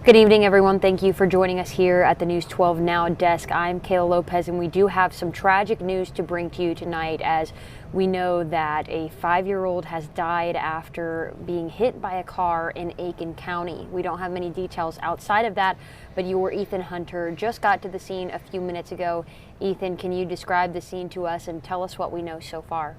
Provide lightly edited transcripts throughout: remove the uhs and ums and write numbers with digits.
Good evening, everyone. Thank you for joining us here at the News 12 Now desk. I'm Kayla Lopez, and we do have some tragic news to bring to you tonight, as we know that a 5-year-old has died after being hit by a car in Aiken County. We don't have many details outside of that, but your Ethan Hunter just got to the scene a few minutes ago. Ethan, can you describe the scene to us and tell us what we know so far?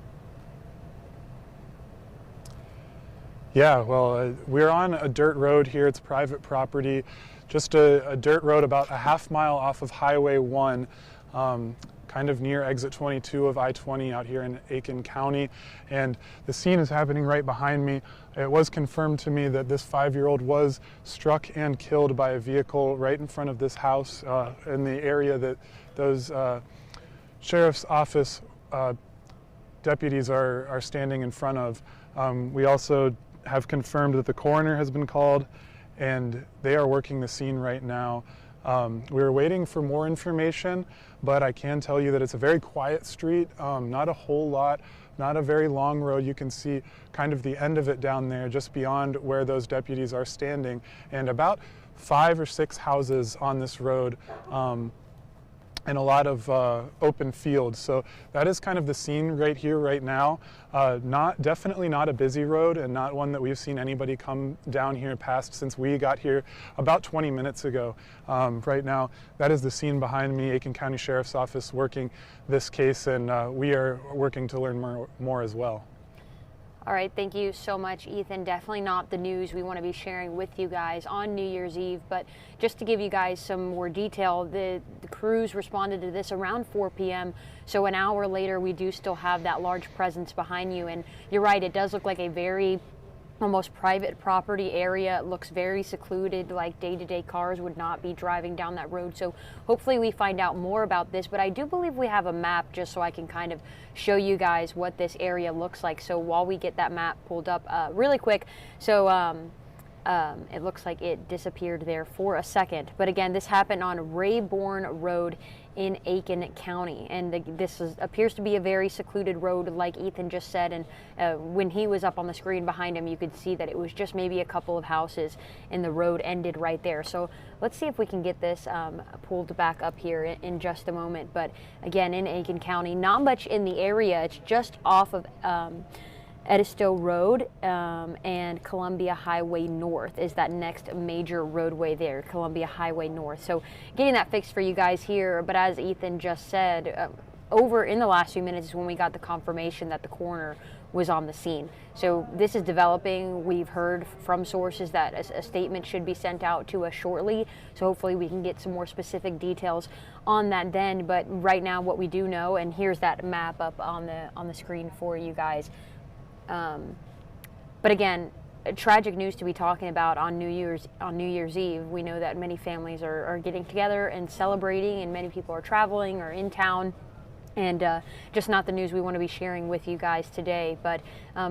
Yeah, well, we're on a dirt road here. It's private property, just a dirt road about a half mile off of Highway 1, kind of near exit 22 of I-20 out here in Aiken County. And the scene is happening right behind me. It was confirmed to me that this 5-year-old was struck and killed by a vehicle right in front of this house in the area that those sheriff's office deputies are standing in front of. We also have confirmed that the coroner has been called, and they are working the scene right now. We're waiting for more information, but I can tell you that it's a very quiet street, not a whole lot, not a very long road. You can see kind of the end of it down there, just beyond where those deputies are standing, and about 5 or 6 houses on this road, and a lot of open fields. So that is kind of the scene right here, right now. Definitely not a busy road, and not one that we've seen anybody come down here past since we got here about 20 minutes ago. Right now, that is the scene behind me, Aiken County Sheriff's Office working this case, and we are working to learn more as well. All right, thank you so much, Ethan. Definitely not the news we want to be sharing with you guys on New Year's Eve, but just to give you guys some more detail, the crews responded to this around 4 p.m., so an hour later we do still have that large presence behind you, and you're right, it does look like a very almost private property area. It looks very secluded, like day-to-day cars would not be driving down that road. So hopefully we find out more about this, but I do believe we have a map just so I can kind of show you guys what this area looks like. So while we get that map pulled up really quick, so it looks like it disappeared there for a second. But again, this happened on Rayborn Road in Aiken County, and this appears to be a very secluded road, like Ethan just said. And when he was up on the screen behind him, you could see that it was just maybe a couple of houses, and the road ended right there. So let's see if we can get this pulled back up here in just a moment. But again, in Aiken County, not much in the area. It's just off of Edisto Road and Columbia Highway North is that next major roadway there, Columbia Highway North. So getting that fixed for you guys here, but as Ethan just said, over in the last few minutes is when we got the confirmation that the coroner was on the scene. So this is developing. We've heard from sources that a statement should be sent out to us shortly, so hopefully we can get some more specific details on that then. But right now what we do know, and here's that map up on the screen for you guys. But again, tragic news to be talking about on New Year's Eve. We know that many families are getting together and celebrating, and many people are traveling or in town, and just not the news we want to be sharing with you guys today. But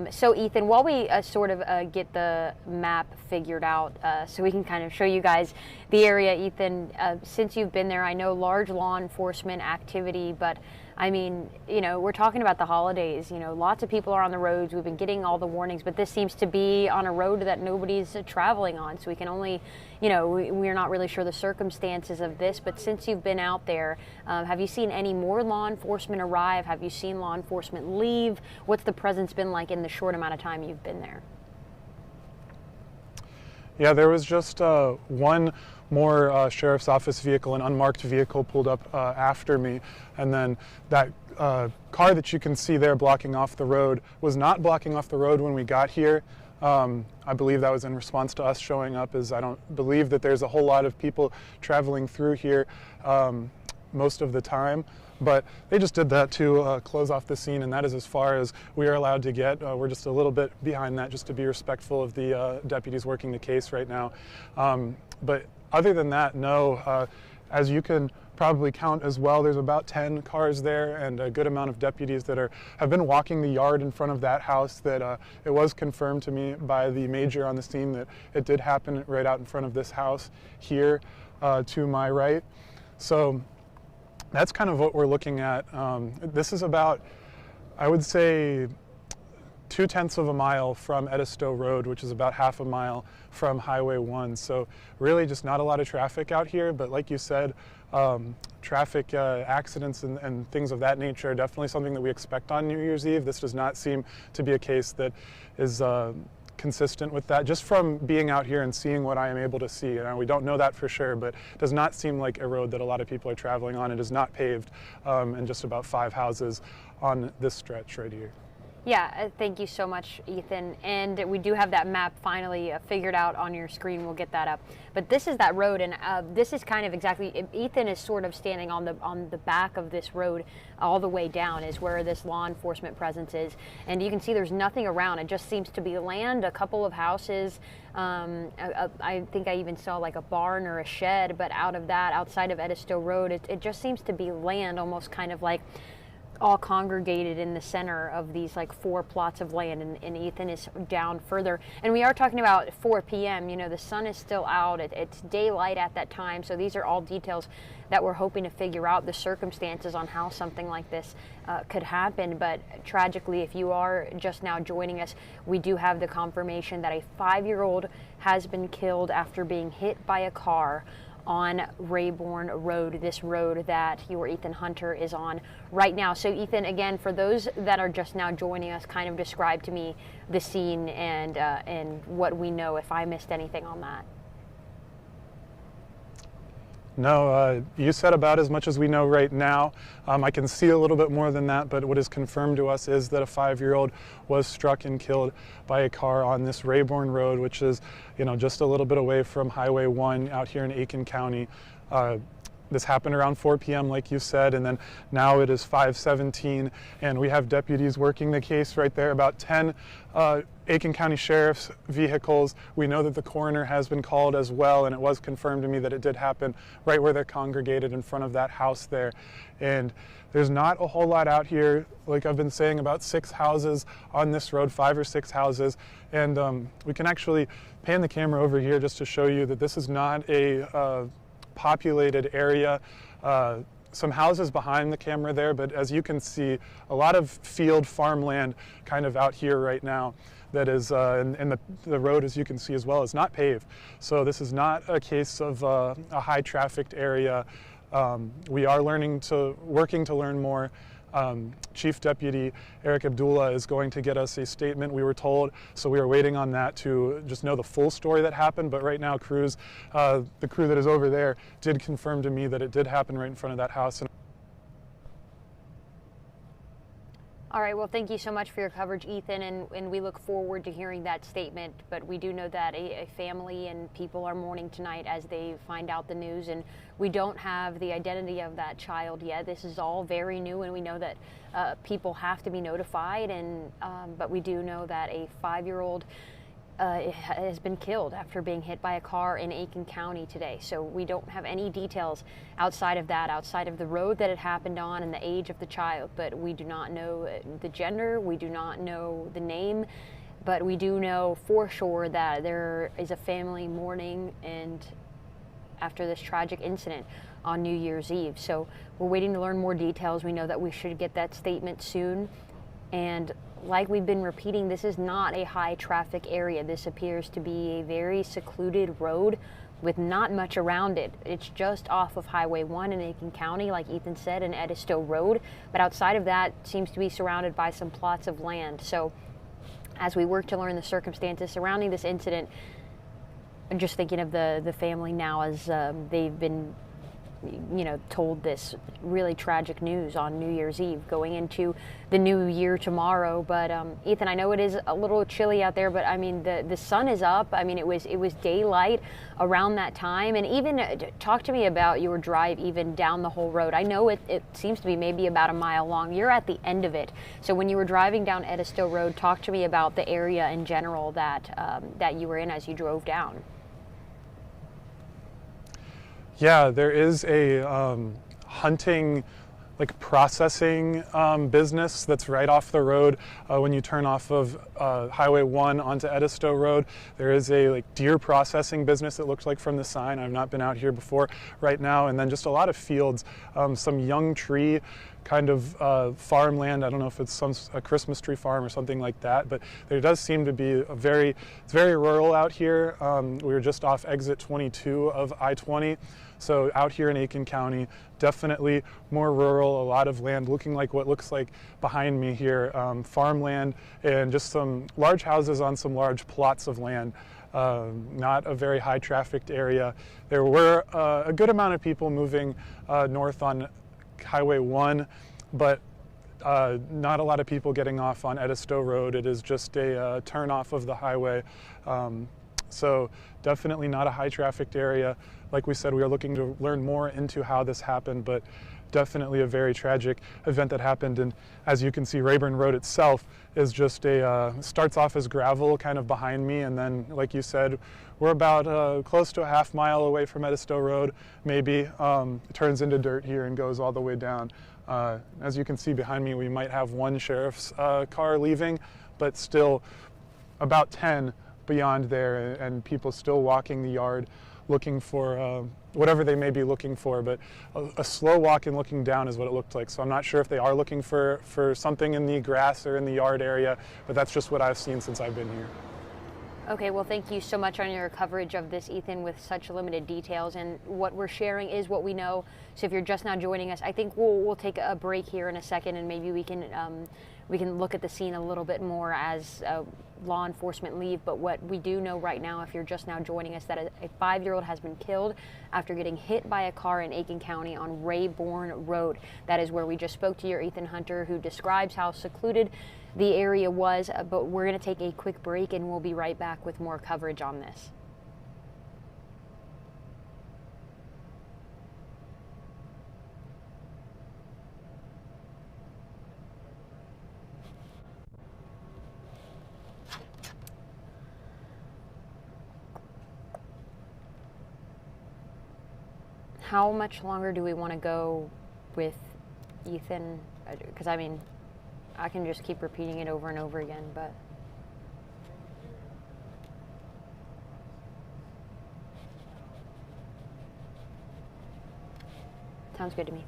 so Ethan, while we sort of get the map figured out so we can kind of show you guys the area, Ethan, since you've been there, I know large law enforcement activity, but I mean, you know, we're talking about the holidays, you know, lots of people are on the roads. We've been getting all the warnings, but this seems to be on a road that nobody's traveling on. So we can only, you know, we're not really sure the circumstances of this, but since you've been out there, have you seen any more law enforcement arrive? Have you seen law enforcement leave? What's the presence been like in the short amount of time you've been there? Yeah, there was just one more sheriff's office vehicle, an unmarked vehicle, pulled up after me, and then that car that you can see there blocking off the road was not blocking off the road when we got here. I believe that was in response to us showing up, as I don't believe that there's a whole lot of people traveling through here most of the time. But they just did that to close off the scene, and that is as far as we are allowed to get. We're just a little bit behind that, just to be respectful of the deputies working the case right now. But other than that, no. As you can probably count as well, there's about 10 cars there, and a good amount of deputies that have been walking the yard in front of that house. That it was confirmed to me by the major on the scene that it did happen right out in front of this house here to my right. So that's kind of what we're looking at. This is about, I would say, 2/10 of a mile from Edisto Road, which is about half a mile from Highway 1. So really just not a lot of traffic out here, but like you said, traffic accidents and things of that nature are definitely something that we expect on New Year's Eve. This does not seem to be a case that is consistent with that, just from being out here and seeing what I am able to see. We don't know that for sure, but it does not seem like a road that a lot of people are traveling on. It is not paved, and just about 5 houses on this stretch right here. Yeah, thank you so much, Ethan. And we do have that map finally figured out on your screen. We'll get that up. But this is that road, and this is kind of exactly, Ethan is sort of standing on the back of this road all the way down is where this law enforcement presence is. And you can see there's nothing around. It just seems to be land, a couple of houses. I think I even saw like a barn or a shed, but out of that, outside of Edisto Road, it just seems to be land, almost kind of like all congregated in the center of these like 4 plots of land, and Ethan is down further. And we are talking about 4 p.m. You know, the sun is still out. It's daylight at that time. So these are all details that we're hoping to figure out the circumstances on how something like this could happen. But tragically, if you are just now joining us, we do have the confirmation that a 5-year-old has been killed after being hit by a car on Rayborn Road, this road that your Ethan Hunter is on right now. So Ethan, again, for those that are just now joining us, kind of describe to me the scene and what we know, if I missed anything on that. No, you said about as much as we know right now. I can see a little bit more than that, but what is confirmed to us is that a 5-year-old was struck and killed by a car on this Rayborn Road, which is, you know, just a little bit away from Highway 1 out here in Aiken County. This happened around 4 p.m. like you said, and then now it is 5:17, and we have deputies working the case right there, about 10 Aiken County Sheriff's vehicles. We know that the coroner has been called as well, and it was confirmed to me that it did happen right where they're congregated in front of that house there. And there's not a whole lot out here. Like I've been saying, about 6 houses on this road, 5 or 6 houses. And we can actually pan the camera over here just to show you that this is not a populated area. Some houses behind the camera there, but as you can see, a lot of field farmland kind of out here right now that is, and the road, as you can see as well, is not paved. So this is not a case of a high trafficked area. We are working to learn more. Chief Deputy Eric Abdullah is going to get us a statement, we were told, so we are waiting on that to just know the full story that happened. But right now, the crew that is over there did confirm to me that it did happen right in front of that house. All right, well, thank you so much for your coverage, Ethan, and we look forward to hearing that statement. But we do know that a family and people are mourning tonight as they find out the news, and we don't have the identity of that child yet. This is all very new, and we know that people have to be notified, and but we do know that a 5-year-old has been killed after being hit by a car in Aiken County today. So we don't have any details outside of that, outside of the road that it happened on and the age of the child. But we do not know the gender, we do not know the name, but we do know for sure that there is a family mourning and after this tragic incident on New Year's Eve. So we're waiting to learn more details. We know that we should get that statement soon. And like we've been repeating, this is not a high traffic area. This appears to be a very secluded road with not much around it. It's just off of Highway 1 in Aiken County, like Ethan said, and Edisto Road. But outside of that, it seems to be surrounded by some plots of land. So as we work to learn the circumstances surrounding this incident, I'm just thinking of the family now as they've been told this really tragic news on New Year's Eve going into the new year tomorrow. But Ethan, I know it is a little chilly out there, but I mean the sun is up. I mean it was daylight around that time. And even talk to me about your drive even down the whole road. I know it seems to be maybe about a mile long. You're at the end of it. So when you were driving down Edisto Road, talk to me about the area in general that you were in as you drove down. Yeah, there is a hunting, like processing business that's right off the road. When you turn off of Highway 1 onto Edisto Road, there is a deer processing business, it looks like from the sign. I've not been out here before right now. And then just a lot of fields, some young tree kind of farmland. I don't know if it's a Christmas tree farm or something like that, but there does seem to be it's very rural out here. We were just off exit 22 of I-20. So out here in Aiken County, definitely more rural, a lot of land looking like what looks like behind me here, farmland and just some large houses on some large plots of land. Not a very high trafficked area. There were a good amount of people moving north on Highway 1, but not a lot of people getting off on Edisto Road. It is just a turn off of the highway. So definitely not a high trafficked area. Like we said, we are looking to learn more into how this happened, but definitely a very tragic event that happened. And as you can see, Rayburn Road itself is just starts off as gravel kind of behind me, and then, like you said, we're about close to a half mile away from Edisto Road, maybe. It turns into dirt here and goes all the way down. As you can see behind me, we might have one sheriff's car leaving, but still about 10 beyond there, and people still walking the yard looking for whatever they may be looking for, but a slow walk and looking down is what it looked like. So I'm not sure if they are looking for something in the grass or in the yard area, but that's just what I've seen since I've been here. Okay, well, thank you so much on your coverage of this, Ethan, with such limited details. And what we're sharing is what we know. So if you're just now joining us, I think we'll take a break here in a second, and maybe we can look at the scene a little bit more as law enforcement leave. But what we do know right now, if you're just now joining us, that a 5-year-old has been killed after getting hit by a car in Aiken County on Rayburn Road. That is where we just spoke to your Ethan Hunter, who describes how secluded the area was. But we're going to take a quick break, and we'll be right back with more coverage on this. How much longer do we want to go with Ethan? Because, I mean, I can just keep repeating it over and over again, but... Sounds good to me.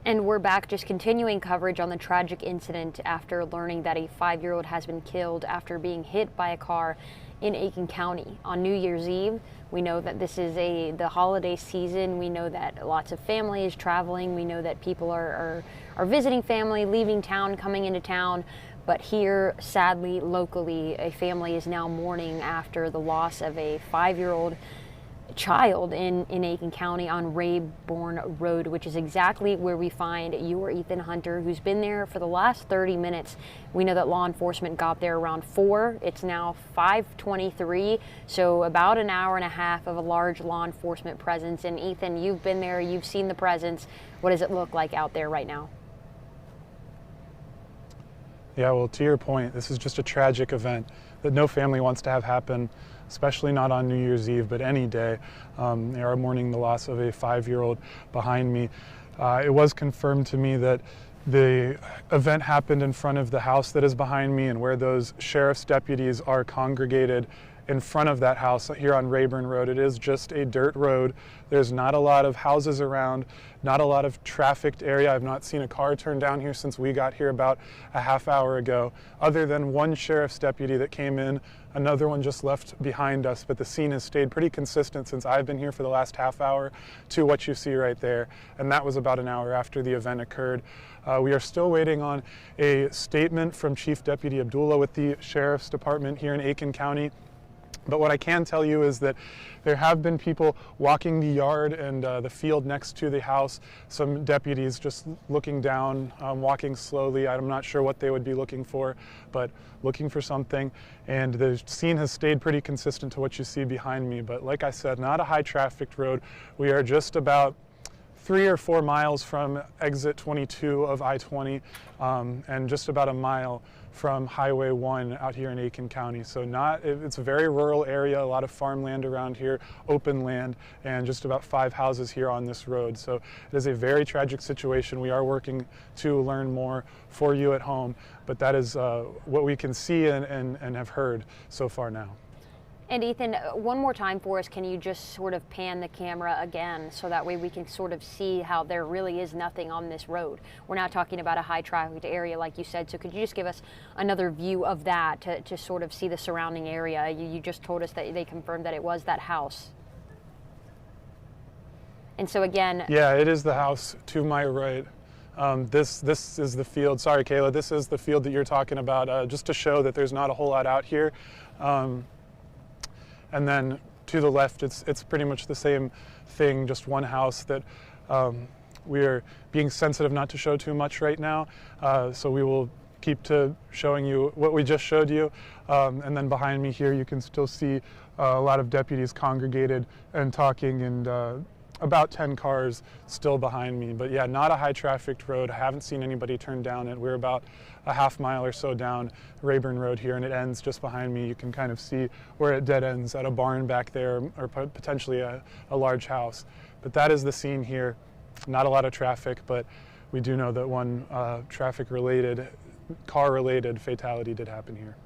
And we're back, just continuing coverage on the tragic incident after learning that a 5-year-old has been killed after being hit by a car in Aiken County on New Year's Eve. We know that this is the holiday season. We know that lots of family is traveling. We know that people are visiting family, leaving town, coming into town. But here, sadly, locally, a family is now mourning after the loss of a 5-year-old child in Aiken County on Rayburn Road, which is exactly where we find your Ethan Hunter, who's been there for the last 30 minutes. We know that law enforcement got there around 4. It's now 5:23, so about an hour and a half of a large law enforcement presence. And Ethan, you've been there, you've seen the presence. What does it look like out there right now? Yeah, well, to your point, this is just a tragic event that no family wants to have happen, especially not on New Year's Eve, but any day. They are mourning the loss of a 5-year-old behind me. It was confirmed to me that the event happened in front of the house that is behind me, and where those sheriff's deputies are congregated in front of that house here on Rayburn Road. It is just a dirt road. There's not a lot of houses around, not a lot of trafficked area. I've not seen a car turn down here since we got here about a half hour ago, other than one sheriff's deputy that came in. Another one just left behind us, but the scene has stayed pretty consistent since I've been here for the last half hour to what you see right there, and that was about an hour after the event occurred. We are still waiting on a statement from Chief Deputy Abdullah with the Sheriff's Department here in Aiken County. But what I can tell you is that there have been people walking the yard and the field next to the house, some deputies just looking down, walking slowly. I'm not sure what they would be looking for, but looking for something. And the scene has stayed pretty consistent to what you see behind me. But like I said, not a high trafficked road. We are just about 3 or 4 miles from exit 22 of I-20, and just about a mile from Highway 1 out here in Aiken County. So it's a very rural area, a lot of farmland around here, open land, and just about 5 houses here on this road. So it is a very tragic situation. We are working to learn more for you at home, but that is what we can see and have heard so far now. And Ethan, one more time for us, can you just sort of pan the camera again so that way we can sort of see how there really is nothing on this road? We're not talking about a high trafficked area like you said, so could you just give us another view of that to sort of see the surrounding area? You just told us that they confirmed that it was that house. And so again... Yeah, it is the house to my right. This is the field. Sorry, Kayla, this is the field that you're talking about, just to show that there's not a whole lot out here. And then to the left, it's pretty much the same thing, just one house that we are being sensitive not to show too much right now. So we will keep to showing you what we just showed you. And then behind me here, you can still see a lot of deputies congregated and talking, and about 10 cars still behind me. But yeah, not a high trafficked road. I haven't seen anybody turn down it. We're about a half mile or so down Rayburn Road here, and it ends just behind me. You can kind of see where it dead ends at a barn back there, or potentially a large house. But that is the scene here. Not a lot of traffic, but we do know that one traffic-related, car-related fatality did happen here.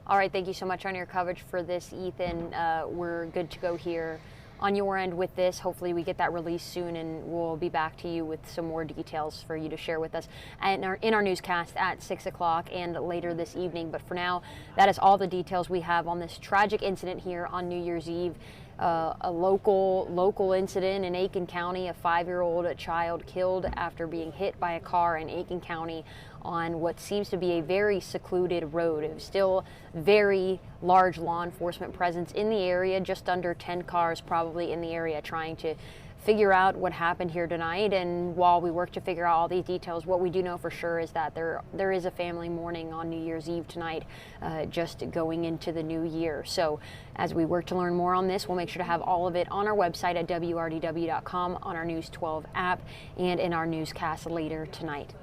All right, thank you so much on your coverage for this, Ethan. We're good to go here on your end with this. Hopefully we get that released soon, and we'll be back to you with some more details for you to share with us in our newscast at 6 o'clock and later this evening. But for now, that is all the details we have on this tragic incident here on New Year's Eve. A local incident in Aiken County, a 5-year-old child killed after being hit by a car in Aiken County on what seems to be a very secluded road. It was still very large law enforcement presence in the area, just under 10 cars probably in the area trying to figure out what happened here tonight. And while we work to figure out all these details, what we do know for sure is that there is a family mourning on New Year's Eve tonight, just going into the new year. So as we work to learn more on this, we'll make sure to have all of it on our website at WRDW.com, on our News 12 app, and in our newscast later tonight.